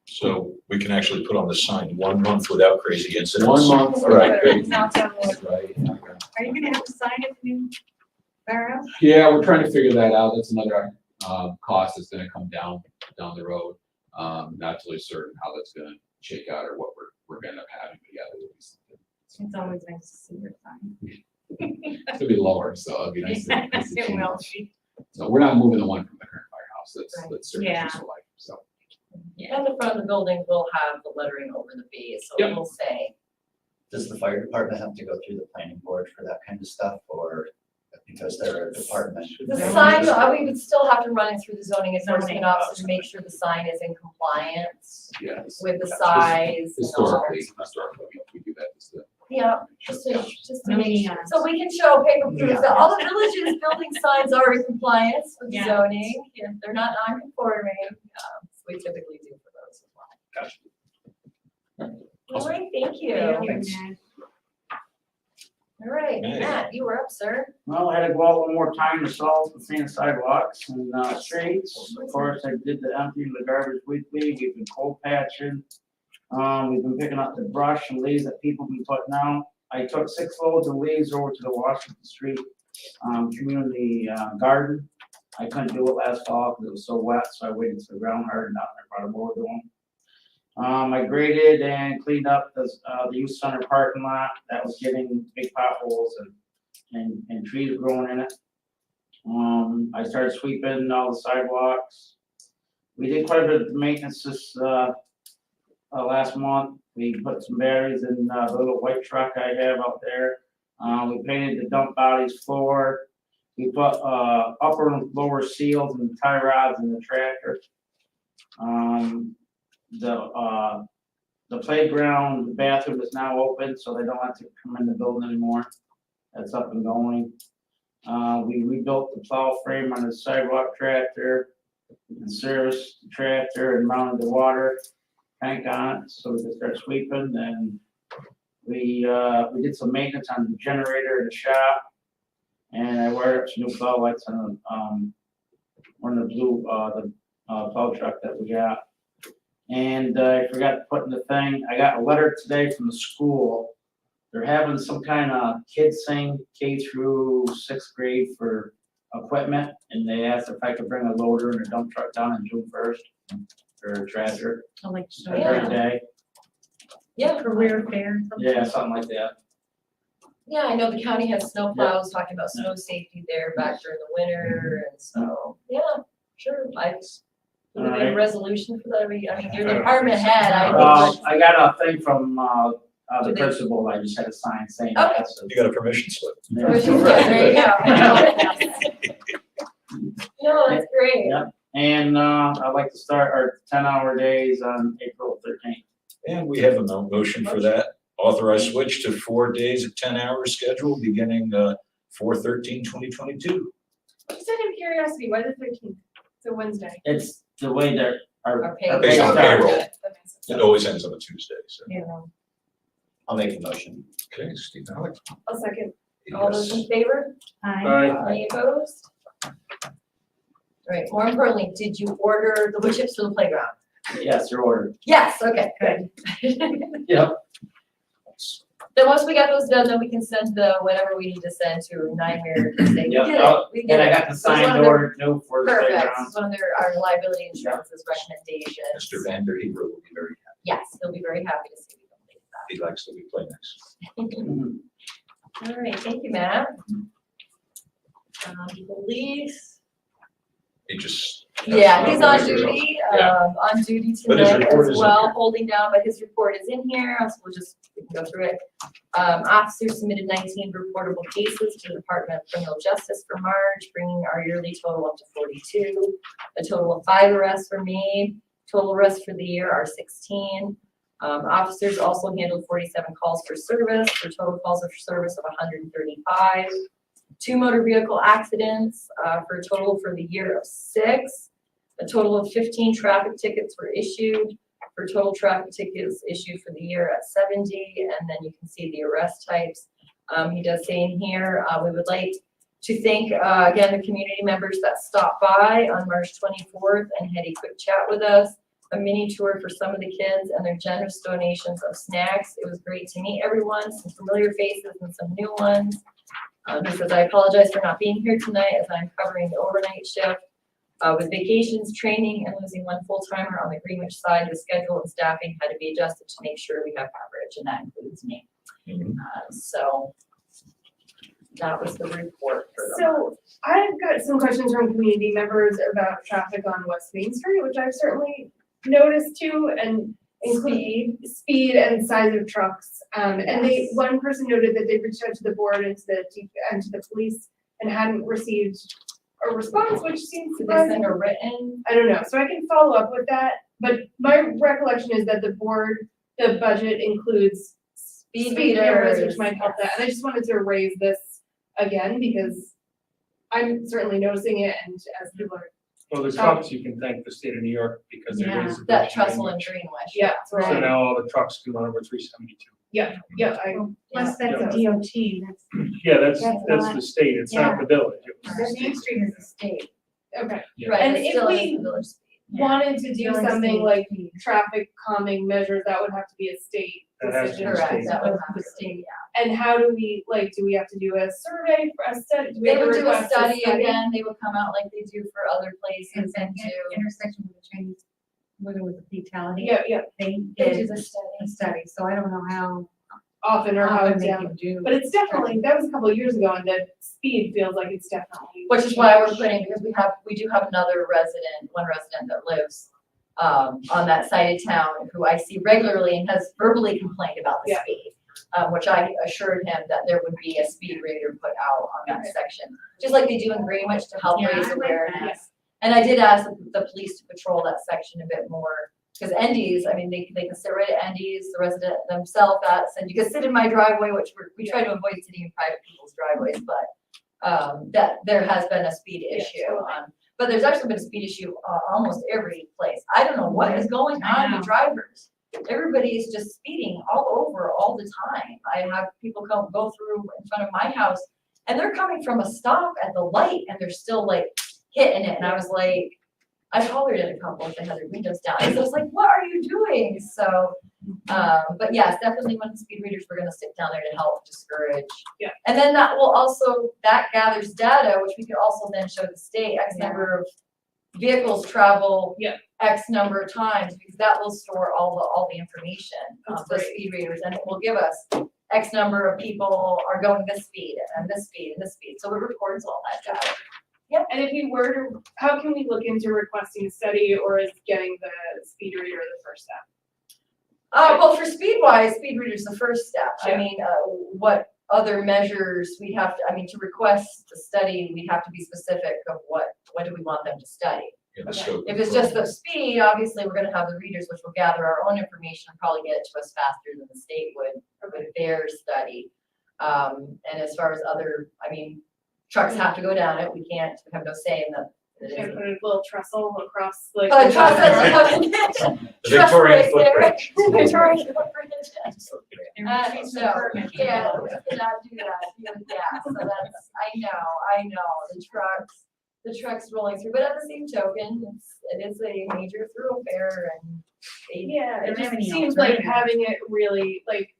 So we can actually put on the sign 1 month without crazy incidents. 1 month, All right, great. Knock on wood. That's right. Are you gonna have to sign it new borough? Yeah, we're trying to figure that out. That's another cost that's gonna come down the road. Not totally certain how that's gonna shake out or what we're gonna end up having, but yeah, there will be something. It's always nice to see your sign. It's gonna be lower, so it'll be nice to It change. will be. So we're not moving the one from the current firehouse. Right. That's certainly Yeah. just like, so. And the front of the building will have the lettering over the B, so Yep. it will say. Does the fire department have to go through the planning board for that kind of stuff, or because they're a department? The Yeah. sign, we would still have to run it through the zoning enforcement Zoning. officer to make sure the sign is in compliance Yes. with the size and all. Historically, we do that just to. Yeah, just to make Really, sure, so we can show paper proof that all the villages building signs are in compliance with the Yeah. zoning, if they're not non-conforming, so we typically do for those as well. Gotcha. All right, thank you. Thank you, Ned. All right, Nice. Matt, you were up, sir. Well, I had to go out one more time to salt and sand sidewalks and streets. Of course, I did the emptying of the garbage weekly. We've been cold patching. We've been picking up the brush and leaves that people been putting out. I took 6 loads of leaves over to the Washington Street community garden. I couldn't do it last fall because it was so wet, so I waited till the ground hardened out and I brought a mower to them. I graded and cleaned up the youth center parking lot that was getting big potholes and trees growing in it. I started sweeping all the sidewalks. We did quite a bit of maintenance this last month. We put some batteries in the little white truck I have out there. We painted the dump bodies floor. We put upper and lower seals and tie rods in the tractor. The playground, the bathroom is now open, so they don't have to come in the building anymore. That's up and going. We rebuilt the plow frame on the sidewalk tractor and serviced the tractor and mounted the water tank on it so we could start sweeping. And we did some maintenance on the generator in the shop. And I wired up some new plow lights on one of the blue plow truck that we got. And I forgot to put in the thing, I got a letter today from the school. They're having some kind of kids thing, K through 6th grade for equipment. And they asked if I could bring a loader and a dump truck down on June 1st for a treasure. I like to show Yeah. you. Every day. Yeah, Career fair. something. Yeah, something like that. yeah, I know the county has snow plows, talking about snow safety there back during the winter, and so, yeah, sure, would there be a Alright. resolution for that? I mean, you're the department head, I got a thing from the Do they- principal, I just had to sign saying Okay. that. so- You got a permission slip. Yeah. There you go. No, that's great. Yeah. And I'd like to start our 10-hour days on April 13th. And we have a motion for that. Authorized switch to 4 days at 10 hours schedule beginning 4/13/2022. Just out of curiosity, why the 13th? It's a Wednesday. It's the way that our. Our pay. our Based on pays are. payroll. That makes sense. It always ends on a Tuesday, so. Yeah. I'll make a motion. Okay, Steve Alex. I'll second. All those Yes. in favor? Hi. Aye. Any opposed? Right, more importantly, did you order the wood chips for the playground? Yes, you're ordered. Yes, okay, good. Yep. Then once we got those done, then we can send the, whatever we need to send to Nightmare, to say, we Yep, did it, oh, we did And I it. got the It's one signed of their- order too for the Perfect, playground. it's one of our liability insurance's recommendations. Mr. Vander Heber will be very happy. Yes, he'll be very happy to see we completed that. He likes that we play next. Mhm. All right, thank you, Matt. Police, He just. yeah, he's on Yeah. duty, Yeah. on duty But his tonight report as is in well, here. holding down, but his report is in here, so we'll just, we can go through it. Officers submitted 19 reportable cases to the Department of Criminal Justice for March, bringing our yearly total up to 42. A total of 5 arrests were made, total arrests for the year are 16. Officers also handled 47 calls for service, for total calls for service of 135. 2 motor vehicle accidents, for a total for the year of 6. A total of 15 traffic tickets were issued, for total traffic tickets issued for the year at 70, and then you can see the arrest types. He does say in here, we would like to thank, again, the community members that stopped by on March 24th and had a quick chat with us, a mini tour for some of the kids, and their generous donations of snacks. It was great to meet everyone, some familiar faces and some new ones. He says, I apologize for not being here tonight as I'm covering the overnight shift. With vacations, training, and losing one full-timer on the Greenwich side, the schedule and staffing had to be adjusted to make sure we have coverage, and that includes me. Mhm. So that was the report for the So I've got some questions from community members about traffic on West Main Street, which I've certainly noticed too, and include speed and size of trucks. And one person noted that they reached out to the board and to the police and hadn't received a response, which seems Did they send surprising. a written? I don't know, so I can follow up with that, but my recollection is that the budget includes Speed cameras, readers, which might help that, and I just wanted to raise this again, because I'm certainly noticing it, and as people are, Well, the trucks, you can thank the state of New York because it Yeah. is. a That bridge trestle and language. Greenwich. yeah, So Right. now all the trucks can run over 372. I, Plus, that's a DOT, that's, Yeah, that's That's the not- state, it's not the village. It was the the Main state. Street is a state. okay. Yeah. Right, And it if still is we the village speed. Wanted to do Village something state like speed. traffic calming measures, that would have to be a state That has to be decision. state. Correct, that would have to stay, yeah. And how do we, like, do we have to do a survey, a study? Do we They have to would do a request study again, they would come out like they do for other places and do. Intersection with the Chinese, whether it was a fatality. Yeah, yeah, They They do did the study. a study, so I don't know how often or how often it's they down. can do. But it's definitely, that was a couple of years ago, and the speed feels like it's definitely. Which is why we're putting, because we do have another resident, one resident that lives on that side of town who I see regularly and has verbally complained about the Yeah. speed. Which I assured him that there would be a speed radar put out on that Okay. section, just like they do in Greenwich to help Yeah, raise I like that. awareness. And I did ask the police to patrol that section a bit more, because Endies, I mean, they can sit right at Endies, the resident themselves, that said, you can sit in my driveway, which we try to avoid sitting in private people's driveways, but that there has been a speed Yeah, issue. totally. But there's actually been a speed issue almost every place. I don't know what is going I on know. with drivers. Everybody is just speeding all over all the time. I have people go through in front of my house and they're coming from a stop at the light and they're still like hitting it. And I was like, I hollered at a couple if they had their windows down. So I was like, what are you doing? So, but yes, definitely when speed readers, we're gonna sit down there to help discourage. Yeah. And then that gathers data, which we could also then show the state X number of vehicles travel. Yeah. X number of times, because that will store all the information, That's the great. speed readers, and it will give us X number of people are going this speed and this speed and this speed. So it records all that data. And if we were to, how can we look into requesting a study, or is getting the speed reader the first step? Well, for speed wise, speed reader's the first step. I Yeah. mean, what other measures we have to, I mean, to request the study, we have to be specific of what do we want them to study. In the Okay. scope If of it's just the speed, obviously, we're gonna have the readers, which will gather our own information and probably get it to us faster than the state would with their study. And as far as other, I mean, trucks have to go down it, we have no say in It Can't is. put a little trestle across like. But trust The Victorian footbridge. Victorian footbridge. So, They're yeah, suburban. we cannot do that. Yeah, so that's, I know, the trucks rolling through, but at the same token, it is a major thoroughfare and they, Yeah, They it don't have just any seems like alternative. having it really, like,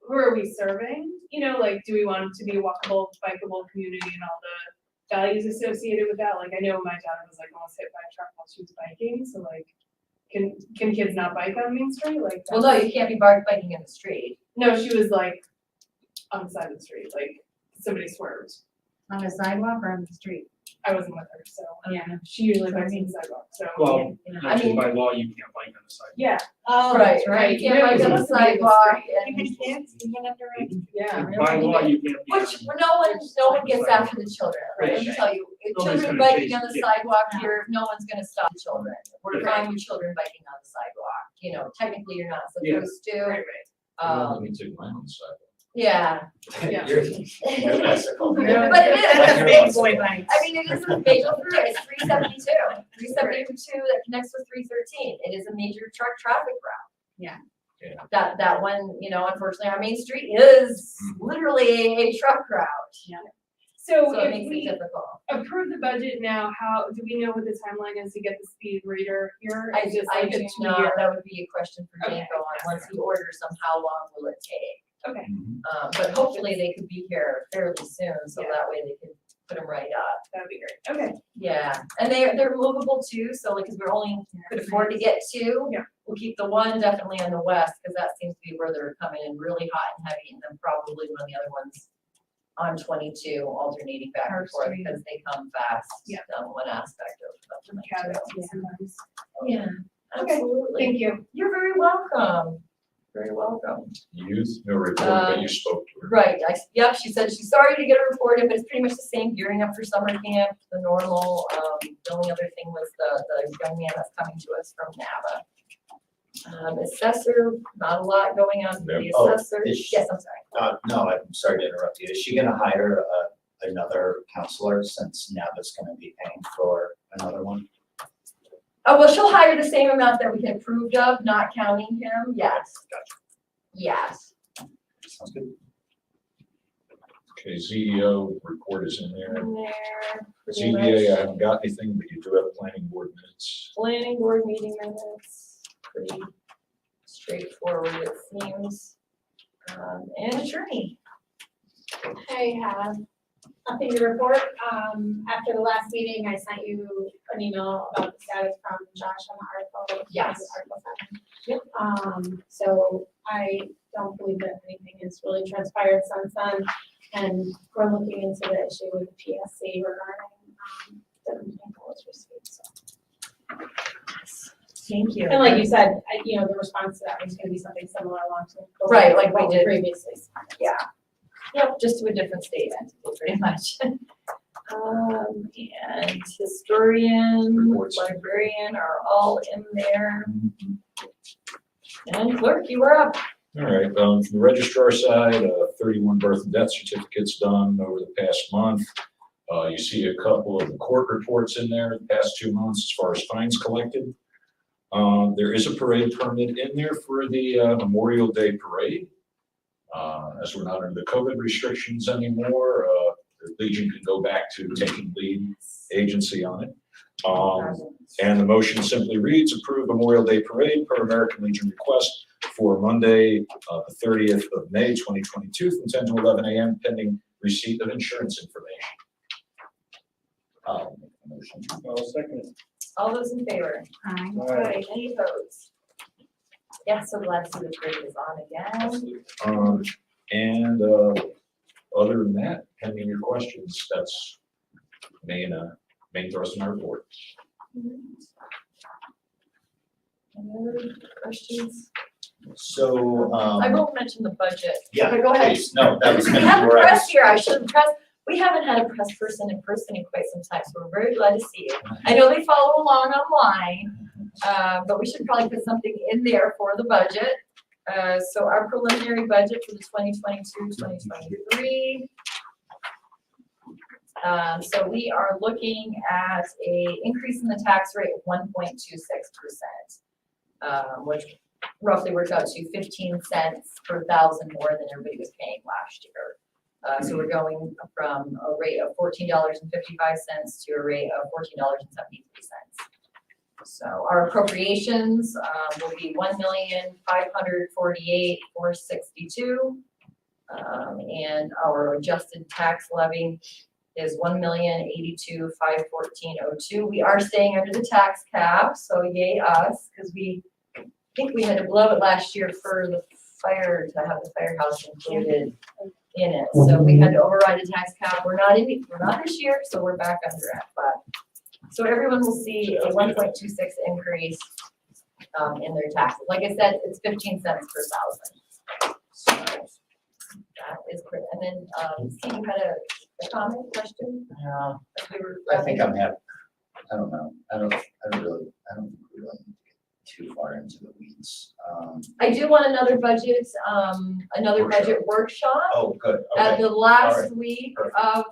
who are we serving? You know, like, do we want it to be a walkable, bikeable community and all the values associated with that? Like, I know my daughter was like almost hit by a truck while she was biking, so like, can kids not bike on Main Street? Like, well, no, that's- you can't be biking in the street. No, she was like on the side of the street, like somebody swerved. On the sidewalk or on the street? I wasn't with her, so Yeah. she usually bikes on the sidewalk, so. Well, Yeah. I mean- actually, by law, you can't bike on the side. Yeah, Oh, Right, that's right, you You know, can't bike on it's the supposed to be in the sidewalk street. and. Even kids, even underage? yeah. By law, you can't be. Which, on- no one gets after the children, right? Let me tell you, if Nobody's children gonna biking chase on the kids. sidewalk here, no one's gonna stop the children. We're Yeah. fine with children biking on the sidewalk, you know, technically you're not Yeah. supposed to. Right, right. Let me take mine on the sidewalk. Yeah. Yeah. Your bicycle. But it is. That's a big boy bike. I mean, it is a major through, it's 372 that connects with 313. It is a major truck traffic route. Yeah. Yeah. That one, you know, unfortunately, our main street is Mhm. literally a truck route. So So it if makes it we difficult. approve the budget now, do we know what the timeline is to get the speed reader here? I Is it I like a do 2-year? not, that would be a question for Okay. Danko on once he orders them, how long will it take? Okay, But hopefully they could be here fairly soon, so Yeah. that way they could put them right up. that'd be great. Okay, Yeah, and they're movable too, so like, cause we're only could afford to get two. Yeah. We'll keep the one definitely on the west, cause that seems to be where they're coming in really hot and heavy, and then probably one of the other ones on 22 alternating back and Our forth, street. because they come fast. Yeah. One aspect of some 22. caveats sometimes. Yeah, Okay, absolutely. Thank you. You're very welcome. Very welcome. Youth, no report, but you spoke to her. Right, yep, she said she's sorry to get a report in, but it's pretty much the same, gearing up for summer camp, the normal. The only other thing was the young man that's coming to us from NAVA. Assessor, not a lot going on for the Yep. Oh, assessor. is- Yes, I'm sorry. No, I'm sorry to interrupt you. Is she gonna hire another counselor since NABA's gonna be paying for another one? Oh, well, she'll hire the same amount that we had approved of, not counting him, yes. Yes. Sounds good. Okay, ZEO report is in there. In there, pretty ZBA, I much. haven't got anything, but you do have planning board minutes. Planning board meeting minutes, pretty straightforward it seems. And attorney. I have nothing to report. After the last meeting, I sent you an email about the status from Josh on the article. Yes. Article 7. Yep. So I don't believe that anything has really transpired since then. And we're looking into the issue with the PSC regarding, the mechanical was received, so. Thank you. And like you said, the response to that was gonna be something similar along to. Right, like we what did. Previously. Yeah. Yep, just to a different state entity, pretty much. And historian, Reports. librarian are all in there. And clerk, you were up. All right, from the registrar side, 31 birth and death certificates done over the past month. You see a couple of the court reports in there the past 2 months as far as fines collected. There is a parade permit in there for the Memorial Day parade. As we're not under the COVID restrictions anymore, the Legion can go back to taking lead agency on it. And the motion simply reads, approve Memorial Day parade per American Legion request for Monday, the 30th of May, 2022, from 10 to 11 a.m. pending receipt of insurance information. I'll make the motion. I'll second it. All those in favor? Aye. All right. Aye. Any opposed? Yeah, so glad to see the parade is on again. And other than that, pending your questions, that's main thrust of my report. Any other questions? So, I will mention the budget. yeah, Okay, go ahead. please. No, that was We kind of have a where I press was. here, I should have pressed, we haven't had a press person in quite some time, so we're very glad to see you. I know they follow along online, but we should probably put something in there for the budget. So our preliminary budget for the 2022-2023. So we are looking at a increase in the tax rate of 1.26%, which roughly works out to 15 cents per thousand more than everybody was paying last year. So we're going from a rate of $14.55 to a rate of $14.73. So our appropriations will be $1,548,462, and our adjusted tax levy is $1,082,514.02. We are staying under the tax cap, so yay us, because I think we had to blow it last year for the fire, to have the firehouse included in it. So we had to override the tax cap. We're not this year, so we're back under it, but. So everyone will see a 1.26 increase in their taxes. Like I said, it's 15 cents per thousand. So that is great. And then, Steve, you had a comment, question? Yeah, As we were I think I'm happy. I don't know. I don't think we really need to get too far into the weeds. I do want another budget workshop. Oh, good. At Okay. the last Alright. week Perfect. of,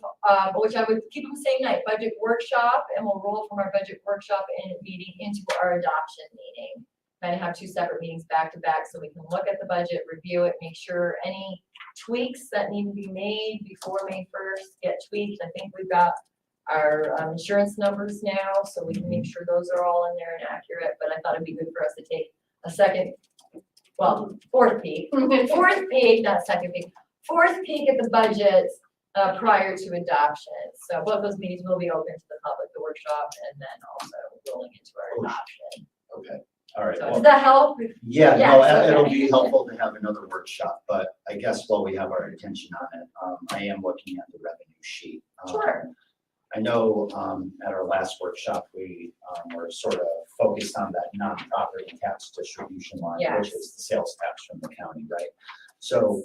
which I would keep them the same night, budget workshop, and we'll roll from our budget workshop and meeting into our adoption meeting. Kind of have two separate meetings back to back, so we can look at the budget, review it, make sure any tweaks that need to be made before May 1st get tweaked. I think we've got our insurance numbers now, so we can make sure those are all in there and accurate, but I thought it'd be good for us to take a fourth peek at the budget prior to adoption. So both those meetings will be open to the public, the workshop, and then also rolling into our adoption. Okay. All right. So Well, does that help? yeah, no, Yes, it'll okay. be helpful to have another workshop, but I guess while we have our attention on it, I am looking at the revenue sheet. Sure. I know, at our last workshop, we, were sort of focused on that non-property tax distribution line, which Yes. is the sales tax from the county, right? So,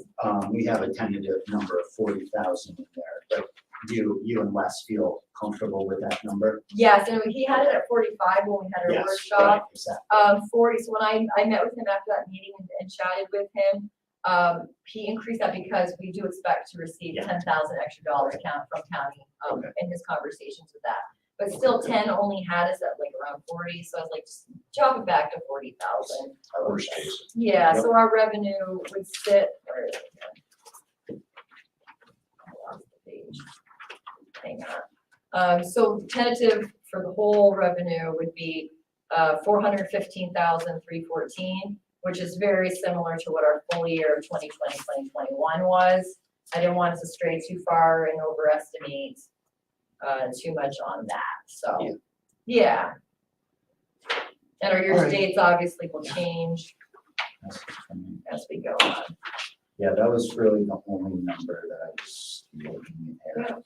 we have a tentative number of 40,000 in there, but do you and Les feel comfortable with that number? Yes, and he had it at 45 when we had our Yes, workshop. right, exactly. 40, so when I met with him after that meeting and chatted with him, he increased that because we do expect to receive Yeah. 10,000 extra dollars from county, Okay. in his conversations with that. But still 10 only had us at like around 40, so I was like, just drop it back to 40,000. Worst case. Yeah, Yep. so our revenue would sit, where is it here? I lost the page. Hang on. So tentative for the whole revenue would be 415,314, which is very similar to what our full year of 2020, 2021 was. I didn't want us to stray too far and overestimate too much on that, so, yeah. And our year-to-dates obviously will change as we go on. Yeah, that was really the only number that I was looking at.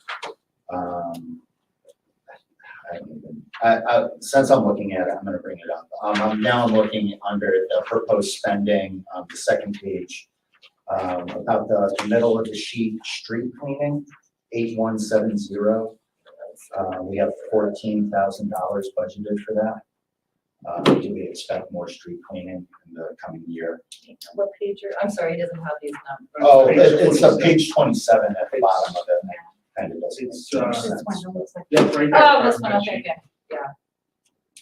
Since I'm looking at it, I'm gonna bring it up. Now I'm looking under the proposed spending, the second page. About the middle of the sheet, street cleaning, 8170. We have $14,000 budgeted for that. Do we expect more street cleaning in the coming year? What page I'm sorry, he doesn't have these numbers. Oh, Page it's a 27. page 27 at the bottom of it. Kind of doesn't make It's, too much This sense. one looks like. Yeah, right there. Oh, this one, okay, okay.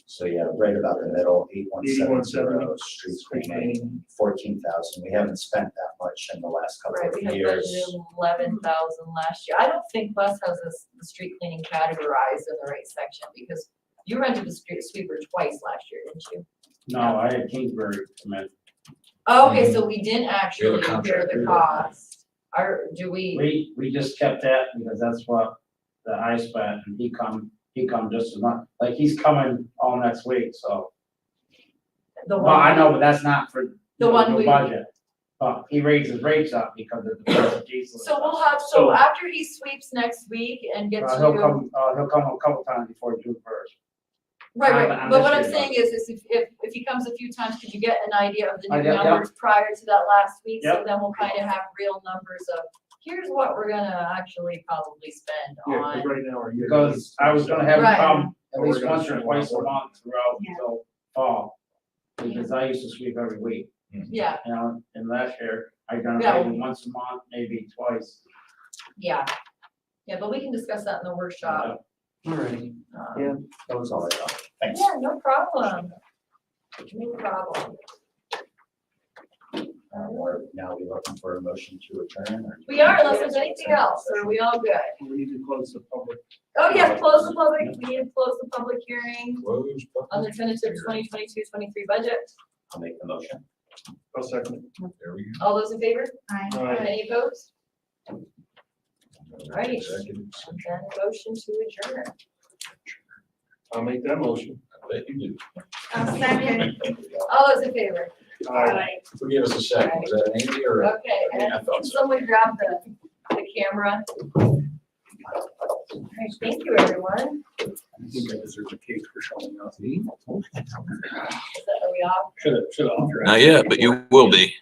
So yeah, right about the middle, 8170, 8170, street street cleaning, 14,000. We haven't spent that much in the last couple Right, we of had years. budgeted 11,000 last year. I don't think Bus has the street cleaning categorized in the right section, because you rented the street sweeper twice last year, didn't you? No, I had Kingsbury come in. Oh, okay, so we didn't actually bear contract the with cost. Do we, We just kept that because that's what the I spent, and he come just as much, like he's coming all next week, so. the Well, I one, know, but that's not for The one the we- budget. But he raises rates up because of the price of diesel. so we'll have, so So- after he sweeps next week and gets He'll you. come a couple times before June 1st. Right, on right, this but what I'm year's saying is if he comes a few times, could you get an idea of the new Idea, yeah. numbers prior to that last week? So Yep. then we'll kind of have real numbers of, here's what we're gonna actually probably spend Yeah, on. because right now our year. Because I was gonna have him Right. come at Or least we're gonna once or spend twice a more. month throughout Yeah. until fall. Because I used to sweep every week, Yeah, you know, and last year I done Yeah. maybe once a month, maybe twice. yeah. Yeah, but we can discuss that in the workshop. Alrighty, Yeah. that was all I thought. Thanks. Yeah, no problem. No problem. Now we looking for a motion to adjourn or? We are, unless there's anything else, or are we all good? We need to close the public. Oh, yeah, close the public, we need to close the public hearing Close on the public tentative hearing. 2022-23 budget. I'll make the motion. I'll second. There we All those in favor? Aye. Any opposed? go. Right. Executive And session. then motion to adjourn. I'll make that motion. I bet you do. I'll second. All those in favor? Aye. Forgive us a second, was that an Andy or? a- Okay, and I thought can so. someone grab the camera? All right, thank you, everyone. I think I deserve a cake for showing up. Are we off? Should have. Not yet, but you will be.